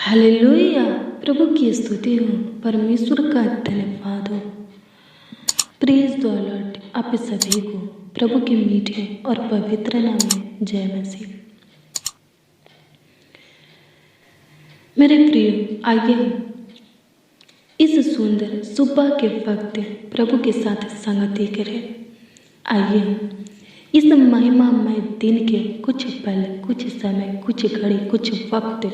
Hallelujah. प्रभु की स्तुति हो, परमेश्वर का धन्यवाद हो। Praise the Lord. आप सभी को प्रभु के मीठे और पवित्र नाम में जय मसीह। मेरे प्रिय, आइए हम इस सुंदर सुबह के वक्त प्रभु के साथ संगति करें। आइए हम इस महिमामय दिन के कुछ पल, कुछ समय, कुछ घड़ी, कुछ वक्त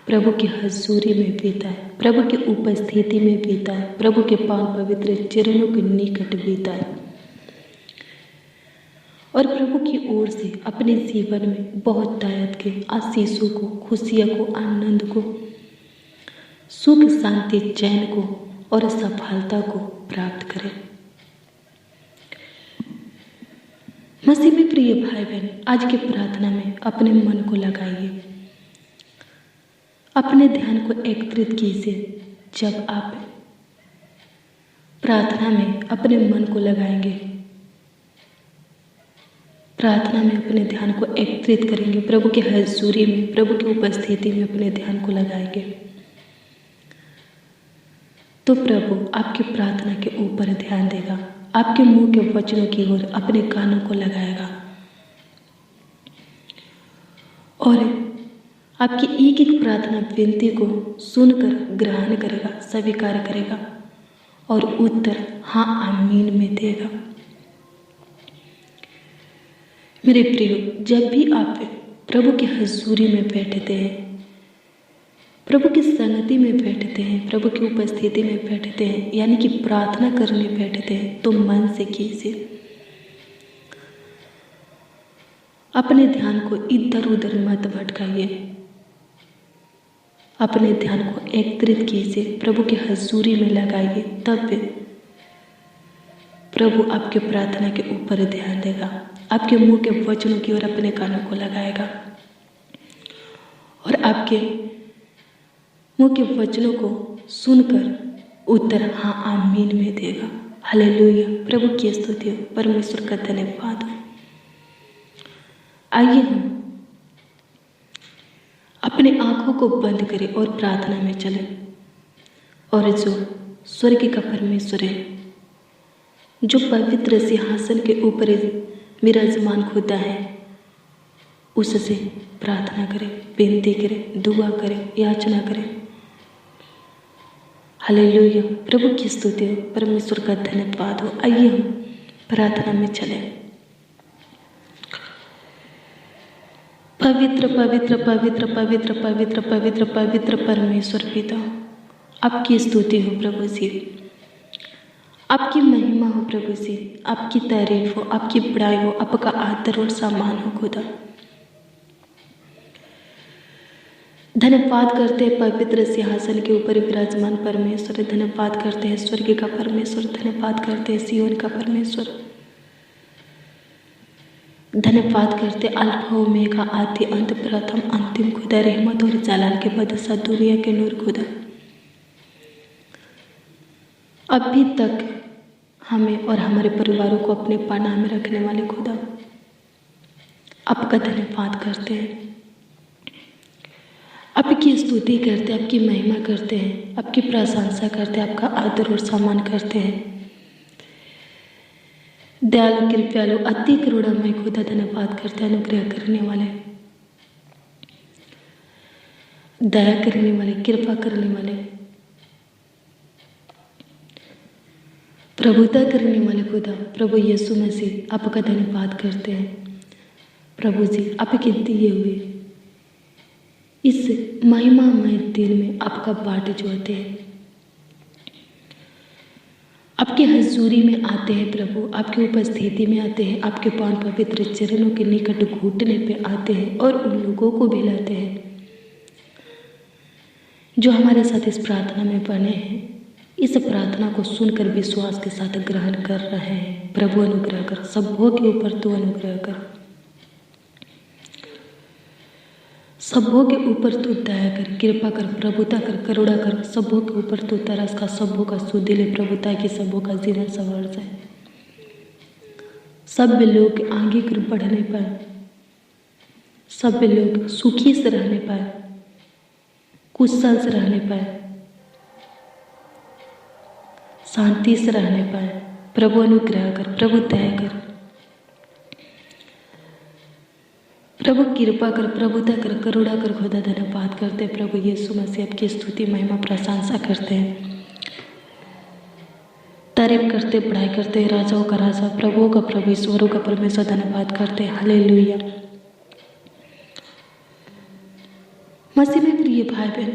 प्रभु की हजूरी में बीता है, प्रभु की उपस्थिति में बीता है, प्रभु के पावन पवित्र चरणों के निकट बीता है और प्रभु की ओर से अपने जीवन में बहुत दायद के आशीषों को, खुशियों को, आनंद को, सुख, शांति, चैन को और सफलता को प्राप्त करें। मसीह में प्रिय भाई बहन, आज की प्रार्थना में अपने मन को लगाइए, अपने ध्यान को एकत्रित कीजिए। जब आप प्रार्थना में अपने मन को लगाएंगे, प्रार्थना में अपने ध्यान को एकत्रित करेंगे, प्रभु की हजूरी में, प्रभु की उपस्थिति में अपने ध्यान को लगाएंगे, तो प्रभु आपकी प्रार्थना के ऊपर ध्यान देगा, आपके मुंह के वचनों की ओर अपने कानों को लगाएगा और आपकी एक एक प्रार्थना विनती को सुनकर ग्रहण करेगा, स्वीकार करेगा और उत्तर हाँ आमीन में देगा। मेरे प्रियो, जब भी आप प्रभु की हजूरी में बैठते हैं, प्रभु की संगति में बैठते हैं, प्रभु की उपस्थिति में बैठते हैं, यानी कि प्रार्थना करने बैठते हैं, तो मन से कीजिए। अपने ध्यान को इधर उधर मत भटकाइए, अपने ध्यान को एकत्रित कीजिए, प्रभु की हजूरी में लगाइए, तब प्रभु आपके प्रार्थना के ऊपर ध्यान देगा, आपके मुंह के वचनों की ओर अपने कानों को लगाएगा और आपके मुंह के वचनों को सुनकर उत्तर हाँ आमीन में देगा। हालेलुया। प्रभु की स्तुति हो, परमेश्वर का धन्यवाद हो। आइए हम अपने आंखों को बंद करें और प्रार्थना में चलें और जो स्वर्ग का परमेश्वर है, जो पवित्र सिंहासन के ऊपर विराजमान खुदा है, उससे प्रार्थना करें, विनती करें, दुआ करें, याचना करें। हालेलुया। प्रभु की स्तुति हो, परमेश्वर का धन्यवाद हो। आइए हम प्रार्थना में चलें। पवित्र पवित्र पवित्र पवित्र पवित्र पवित्र पवित्र परमेश्वर पिता, आपकी स्तुति हो प्रभु जी, आपकी महिमा हो प्रभु जी, आपकी तारीफ हो, आपकी बड़ाई हो, आपका आदर और सम्मान हो खुदा। धन्यवाद करते हैं पवित्र सिंहासन के ऊपर विराजमान परमेश्वर, धन्यवाद करते हैं स्वर्ग का परमेश्वर, धन्यवाद करते हैं सियोन का परमेश्वर, धन्यवाद करते अल्फा ओमेगा, आदि अंत, प्रथम अंतिम खुदा, रहमत और जलाल के बादशाह, दुनिया के नूर खुदा। अभी तक हमें और हमारे परिवारों को अपने पनाह में रखने वाले खुदा, आपका धन्यवाद करते हैं, आपकी स्तुति करते हैं, आपकी महिमा करते हैं, आपकी प्रशंसा करते हैं, आपका आदर और सम्मान करते हैं। दयालु, कृपालु, अति करुणामय खुदा, धन्यवाद करते हैं, अनुग्रह करने वाले, दया करने वाले, कृपा करने वाले, प्रभुता करने वाले खुदा, प्रभु यीशु मसीह, आपका धन्यवाद करते हैं। प्रभु जी, आपके दिए हुए इस महिमामय दिन में आपका बाट जोड़ते हैं, आपकी हजूरी में आते हैं प्रभु, आपकी उपस्थिति में आते हैं, आपके पावन पवित्र चरणों के निकट घुटने पे आते हैं और उन लोगों को भी लाते हैं जो हमारे साथ इस प्रार्थना में बने हैं, इस प्रार्थना को सुनकर विश्वास के साथ ग्रहण कर रहे हैं। प्रभु अनुग्रह कर, सबों के ऊपर तू अनुग्रह कर, सबों के ऊपर तू दया कर, कृपा कर, प्रभुता कर, करुणा कर, सबों के ऊपर तू तरस का, सबों का सुदिले प्रभुता की, सबों का जीवन संवर जाए, सब लोग आगे कर बढ़ने पाए, सब लोग सुखी से रहने पाए, कुशल से रहने पाए, शांति से रहने पाए। प्रभु अनुग्रह कर, प्रभु दया कर, प्रभु कृपा कर, प्रभु दया कर, करुणा कर। खुदा धन्यवाद करते हैं प्रभु यीशु मसीह, आपकी स्तुति महिमा प्रशंसा करते हैं, तारीफ करते, पढ़ाई करते हैं। राजाओं का राजा, प्रभुओं का प्रभु, ईश्वरों का परमेश्वर धन्यवाद करते हैं। हालेलुया। मसीह में प्रिय भाई बहन,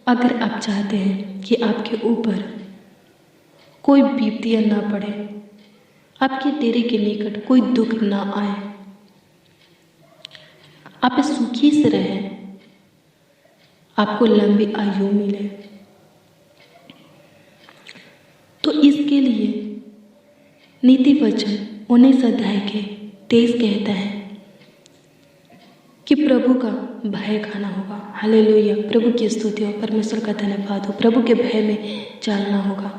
अगर आप चाहते हैं कि आपके ऊपर कोई विपत्तियां ना पड़े, आपके डेरे के निकट कोई दुख ना आए, आप सुखी से रहें, आपको लंबी आयु मिले, तो इसके लिए नीति वचन 19 अध्याय के 23 कहता है कि प्रभु का भय खाना होगा। हालेलुया। प्रभु की स्तुति हो, परमेश्वर का धन्यवाद हो। प्रभु के भय में चलना होगा।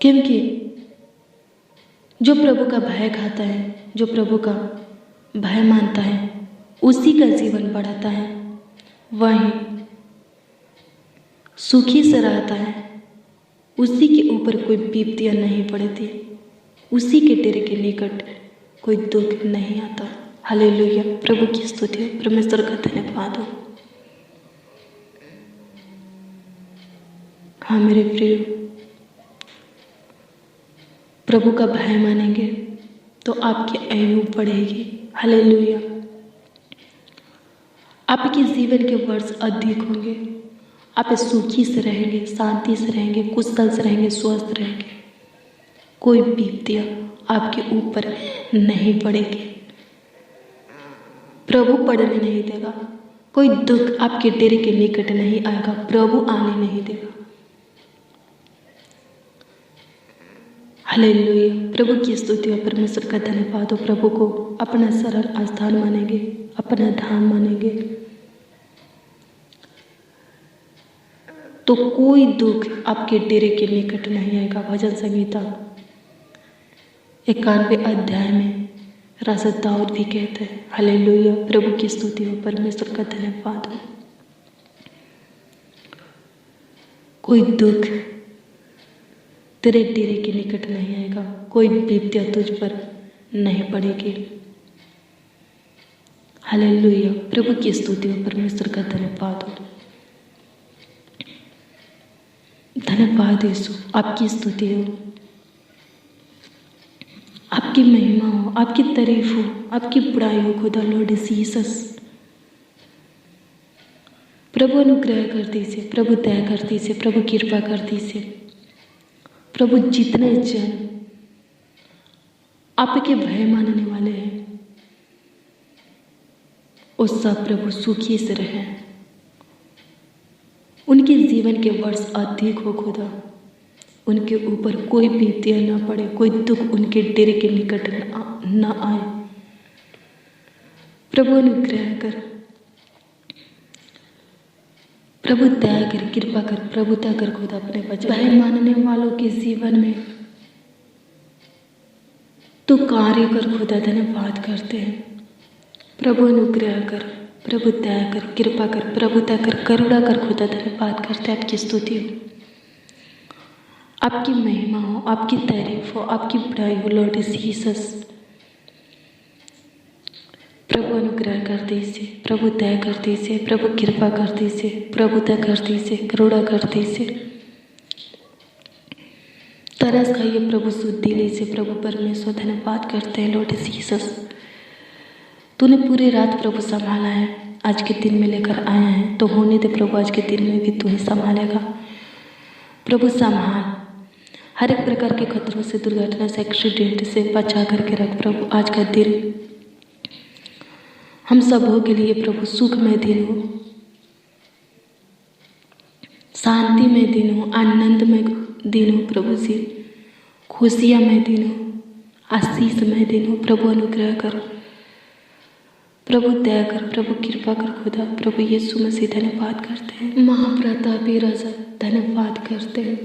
क्योंकि जो प्रभु का भय खाता है, जो प्रभु का भय मानता है, उसी का जीवन बढ़ाता है, वही सुखी से रहता है, उसी के ऊपर कोई विपत्तियां नहीं पड़ती, उसी के डेरे के निकट कोई दुख नहीं आता। हालेलुया। प्रभु की स्तुति हो, परमेश्वर का धन्यवाद हो। हाँ मेरे प्रिय, प्रभु का भय मानेंगे तो आपकी आयु बढ़ेगी। हालेलुया। आपके जीवन के वर्ष अधिक होंगे, आप सुखी से रहेंगे, शांति से रहेंगे, कुशल से रहेंगे, स्वस्थ रहेंगे, कोई विपत्तियां आपके ऊपर नहीं पड़ेगी, प्रभु पड़ने नहीं देगा, कोई दुख आपके डेरे के निकट नहीं आएगा, प्रभु आने नहीं देगा। हालेलुया। प्रभु की स्तुति हो, परमेश्वर का धन्यवाद हो। प्रभु को अपना शरण स्थान मानेंगे, अपना धाम मानेंगे, तो कोई दुख आपके डेरे के निकट नहीं आएगा। भजन संहिता 91 अध्याय में राजा दाऊद भी कहते हैं। हालेलुया। प्रभु की स्तुति हो, परमेश्वर का धन्यवाद हो। कोई दुख तेरे डेरे के निकट नहीं आएगा, कोई विपत्तियां तुझ पर नहीं पड़ेगी। हालेलुया। प्रभु की स्तुति हो, परमेश्वर का धन्यवाद हो। धन्यवाद यीशु, आपकी स्तुति हो, आपकी महिमा हो, आपकी तारीफ हो, आपकी बड़ाई हो खुदा लॉर्ड जीसस। प्रभु अनुग्रह कर दीजिए, प्रभु दया कर दीजिए, प्रभु कृपा कर दीजिए। प्रभु जितने जन आपके भय मानने वाले हैं, उस सब प्रभु सुखी से रहें, उनके जीवन के वर्ष अधिक हो खुदा, उनके ऊपर कोई विपत्तियां ना पड़े, कोई दुख उनके डेरे के निकट ना आए। प्रभु अनुग्रह कर, प्रभु दया कर, कृपा कर, प्रभु दया कर खुदा अपने बच्चे भय मानने वालों के जीवन में तो कार्य कर खुदा। धन्यवाद करते हैं। प्रभु अनुग्रह कर, प्रभु दया कर, कृपा कर, प्रभु दया कर, करुणा कर खुदा। धन्यवाद करते हैं। आपकी स्तुति हो, आपकी महिमा हो, आपकी तारीफ हो, आपकी बड़ाई हो लॉर्ड जीसस। प्रभु अनुग्रह कर दीजिए, प्रभु दया कर दीजिए, प्रभु कृपा कर दीजिए, प्रभु दया कर दीजिए, करुणा कर दीजिए। तरस खाइए, प्रभु शुद्धि लीजिए। प्रभु परमेश्वर धन्यवाद करते हैं लॉर्ड जीसस। तूने पूरी रात प्रभु संभाला है, आज के दिन में लेकर आया है, तो होने दे प्रभु आज के दिन में भी तू ही संभालेगा। प्रभु संभाल, हर एक प्रकार के खतरों से, दुर्घटना से, एक्सीडेंट से बचा करके रख प्रभु। आज का दिन हम सबों के लिए प्रभु सुखमय दिन हो, शांतिमय दिन हो, आनंदमय दिन हो प्रभु जी, खुशियामय दिन हो, आशीषमय दिन हो। प्रभु अनुग्रह कर, प्रभु दया कर, प्रभु कृपा कर खुदा। प्रभु यीशु मसीह धन्यवाद करते हैं। महाप्रतापी राजा धन्यवाद करते हैं।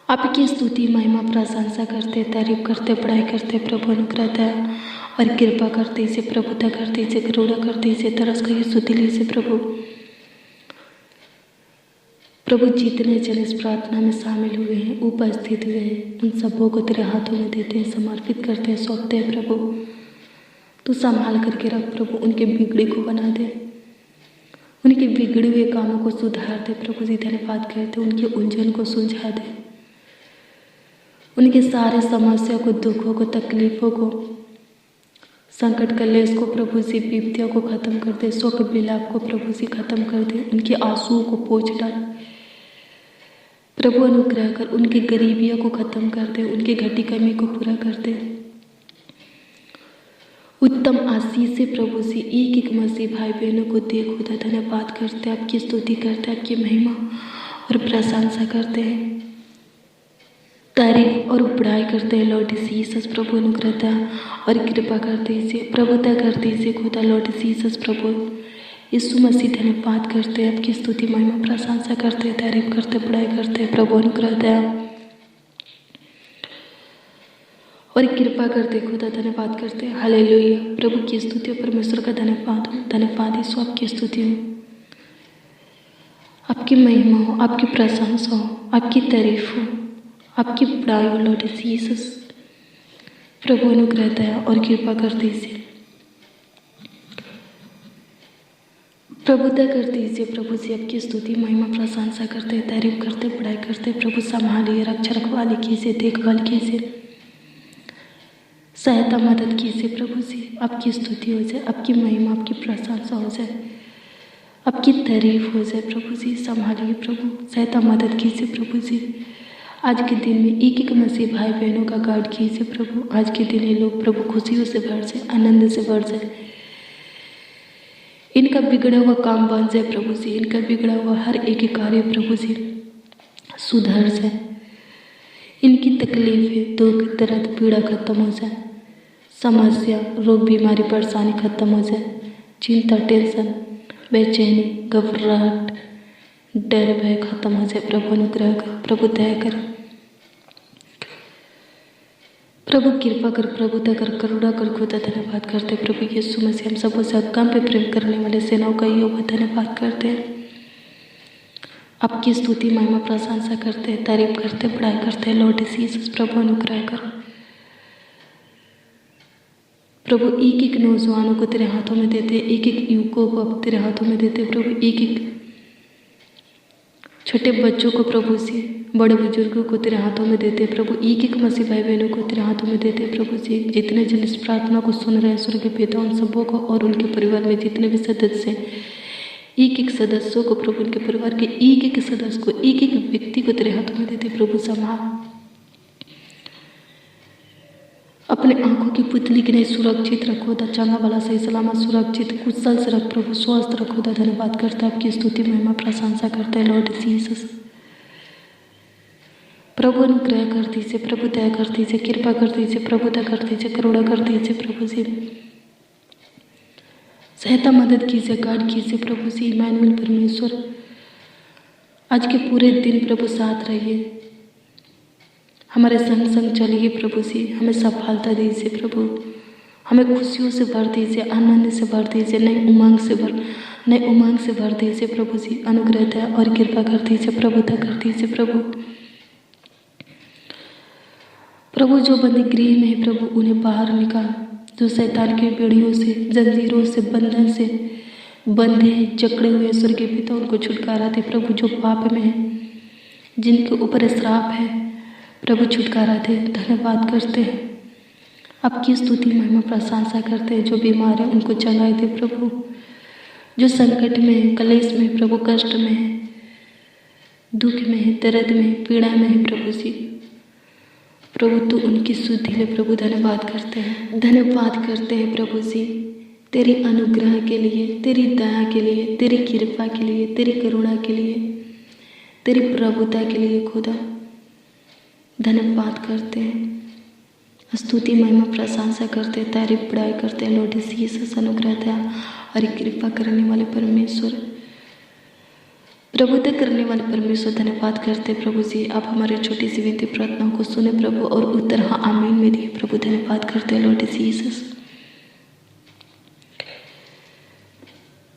आपकी स्तुति महिमा प्रशंसा करते, तारीफ करते, पढ़ाई करते प्रभु। अनुग्रह दया और कृपा करते इसे प्रभुता करते इसे करुणा करते इसे तरस कर सुतिले से प्रभु। प्रभु जितने जन इस प्रार्थना में शामिल हुए हैं, उपस्थित हुए हैं, उन सबों को तेरे हाथों में देते हैं, समर्पित करते हैं, सौंपते हैं प्रभु। तू संभाल करके रख प्रभु, उनके बिगड़े को बना दे, उनके बिगड़े हुए कामों को सुधार दे प्रभु जी। धन्यवाद करते, उनके उलझन को सुलझा दे, उनके सारे समस्या को, दुखों को, तकलीफों को, संकट कलेश को प्रभु जी, विपत्तियों को खत्म कर दे, शोक विलाप को प्रभु जी खत्म कर दे, उनके आंसुओं को पोंछ डाल प्रभु। अनुग्रह कर, उनकी गरीबियों को खत्म कर दे, उनकी घटी कमी को पूरा कर दे। उत्तम आशीष से प्रभु जी एक एक मसीह भाई बहनों को दे खुदा। धन्यवाद करते, आपकी स्तुति करते, आपकी महिमा और प्रशंसा करते हैं, तारीफ और बड़ाई करते हैं लॉर्ड जीसस प्रभु। अनुग्रह और कृपा करते इसे प्रभुता करते इसे खुदा लॉर्ड जीसस प्रभु यीशु मसीह। धन्यवाद करते हैं, आपकी स्तुति महिमा प्रशंसा करते, तारीफ करते, बड़ाई करते प्रभु। अनुग्रह और कृपा करते खुदा। धन्यवाद करते, हालेलुया। प्रभु की स्तुति, परमेश्वर का धन्यवाद हो, धन्यवाद यीशु, आपकी स्तुति हो, आपकी महिमा हो, आपकी प्रशंसा हो, आपकी तारीफ हो, आपकी बड़ाई हो लॉर्ड जीसस प्रभु। अनुग्रह दया और कृपा करते इसे प्रभुता करते इसे प्रभु से आपकी स्तुति महिमा प्रशंसा करते, तारीफ करते, बड़ाई करते प्रभु। संभालिए, रक्षा रखवाली कीजिए, देखभाल कीजिए, सहायता मदद कीजिए प्रभु जी। आपकी स्तुति हो जाए, आपकी महिमा, आपकी प्रशंसा हो जाए, आपकी तारीफ हो जाए प्रभु जी। संभालिए प्रभु, सहायता मदद कीजिए प्रभु जी। आज के दिन में एक एक मसीह भाई बहनों का गार्ड कीजिए प्रभु। आज के दिन ये लोग प्रभु खुशियों से भर जाए, आनंद से भर जाए, इनका बिगड़ा हुआ काम बन जाए प्रभु जी, इनका बिगड़ा हुआ हर एक कार्य प्रभु जी सुधर जाए, इनकी तकलीफें, दुख, दर्द, पीड़ा खत्म हो जाए, समस्या, रोग, बीमारी, परेशानी खत्म हो जाए, चिंता, टेंशन, बेचैनी, घबराहट, डर, भय खत्म हो जाए प्रभु। अनुग्रह कर, प्रभु दया कर, प्रभु कृपा कर, प्रभु दया कर, करुणा कर खुदा। धन्यवाद करते प्रभु यीशु मसीह। हम सबों से काम पे प्रेम करने वाले सेनाओं का यहोवा धन्यवाद करते हैं, आपकी स्तुति महिमा प्रशंसा करते हैं, तारीफ करते, बड़ाई करते हैं लॉर्ड जीसस प्रभु। अनुग्रह कर प्रभु, एक एक नौजवानों को तेरे हाथों में देते, एक एक युवकों को तेरे हाथों में देते प्रभु, एक एक छोटे बच्चों को प्रभु जी, बड़े बुजुर्गों को तेरे हाथों में देते प्रभु, एक एक मसीह भाई बहनों को तेरे हाथों में देते प्रभु जी। जितने जन इस प्रार्थना को सुन रहे हैं, स्वर्ग के पिता उन सबों को और उनके परिवार में जितने भी सदस्य हैं, एक एक सदस्यों को प्रभु, उनके परिवार के एक एक सदस्य को, एक एक व्यक्ति को तेरे हाथों में देते प्रभु। संभाल, अपने आंखों की पुतली की नहीं सुरक्षित रखो दा, चंगा भला सही सलामत सुरक्षित कुशल से रख प्रभु, स्वस्थ रखो दा। धन्यवाद करता है, आपकी स्तुति महिमा प्रशंसा करता है लॉर्ड जीसस प्रभु। अनुग्रह करती से प्रभु, दया करती से, कृपा करती से प्रभु, दया करती से, करुणा करती से प्रभु जी। सहायता मदद कीजिए, गार्ड कीजिए प्रभु जी। इमानुएल परमेश्वर, आज के पूरे दिन प्रभु साथ रहिए, हमारे संग संग चलिए प्रभु जी। हमें सफलता दीजिए प्रभु, हमें खुशियों से भर दीजिए, आनंद से भर दीजिए, नई उमंग से भर दीजिए प्रभु जी। अनुग्रह दया और कृपा कर दीजिए, प्रभुता कर दीजिए प्रभु। प्रभु, जो बंदी गृह में है प्रभु, उन्हें बाहर निकाल, जो शैतान की बेड़ियों से, जंजीरों से, बंधन से बंधे हैं, जकड़े हुए स्वर्गीय पिता, उनको छुटकारा दे प्रभु। जो पाप में है, जिनके ऊपर श्राप है प्रभु, छुटकारा दे। धन्यवाद करते हैं, आपकी स्तुति महिमा प्रशंसा करते हैं। जो बीमार है उनको चंगाई दे प्रभु, जो संकट में है, कलेश में प्रभु, कष्ट में है, दुख में है, दर्द में है, पीड़ा में है प्रभु जी, प्रभु तू उनकी शुद्धि ले प्रभु। धन्यवाद करते हैं, धन्यवाद करते हैं प्रभु जी, तेरी अनुग्रह के लिए, तेरी दया के लिए, तेरी कृपा के लिए, तेरी करुणा के लिए, तेरी प्रभुता के लिए खुदा धन्यवाद करते हैं, स्तुति महिमा प्रशंसा करते, तारीफ बड़ाई करते हैं लॉर्ड जीसस। अनुग्रह दया और कृपा करने वाले परमेश्वर, प्रभुता करने वाले परमेश्वर धन्यवाद करते प्रभु जी, आप हमारे छोटी सी विनती प्रार्थनाओं को सुने प्रभु और उत्तर हाँ आमीन में दिए प्रभु। धन्यवाद करते लॉर्ड जीसस।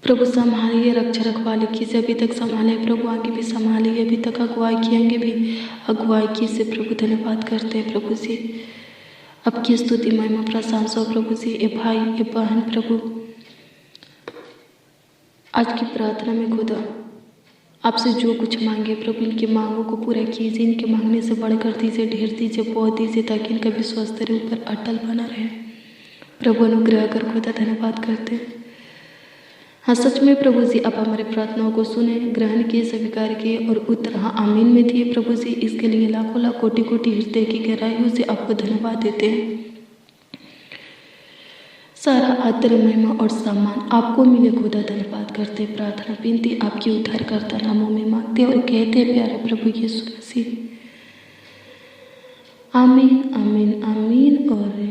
प्रभु संभालिए, रक्षा रखवाले कीजिए, अभी तक संभाले प्रभु, आगे भी संभालिए, अभी तक अगुवाई किएंगे भी अगुवाई कीजिए प्रभु। धन्यवाद करते हैं प्रभु जी, आपकी स्तुति महिमा प्रशंसा प्रभु जी। ए भाई ए बहन प्रभु, आज की प्रार्थना में खुदा आपसे जो कुछ मांगे प्रभु, इनकी मांगों को पूरा कीजिए, इनके मांगने से बढ़कर दीजिए, ढेर दीजिए, बहुत दीजिए, ताकि इनका विश्वास तेरे ऊपर अटल बना रहे प्रभु। अनुग्रह कर खुदा। धन्यवाद करते हैं। हाँ सच में प्रभु जी, आप हमारे प्रार्थनाओं को सुने, ग्रहण किए, स्वीकार किए और उत्तर हाँ आमीन में दिए प्रभु जी। इसके लिए लाखों लाख कोटि कोटि हृदय की गहराइयों से आपको धन्यवाद देते हैं। सारा आदर महिमा और सम्मान आपको मिले खुदा। धन्यवाद करते, प्रार्थना विनती आपकी उद्धारकर्ता नामों में मांगते और कहते प्यारे प्रभु यीशु मसीह, आमीन आमीन आमीन और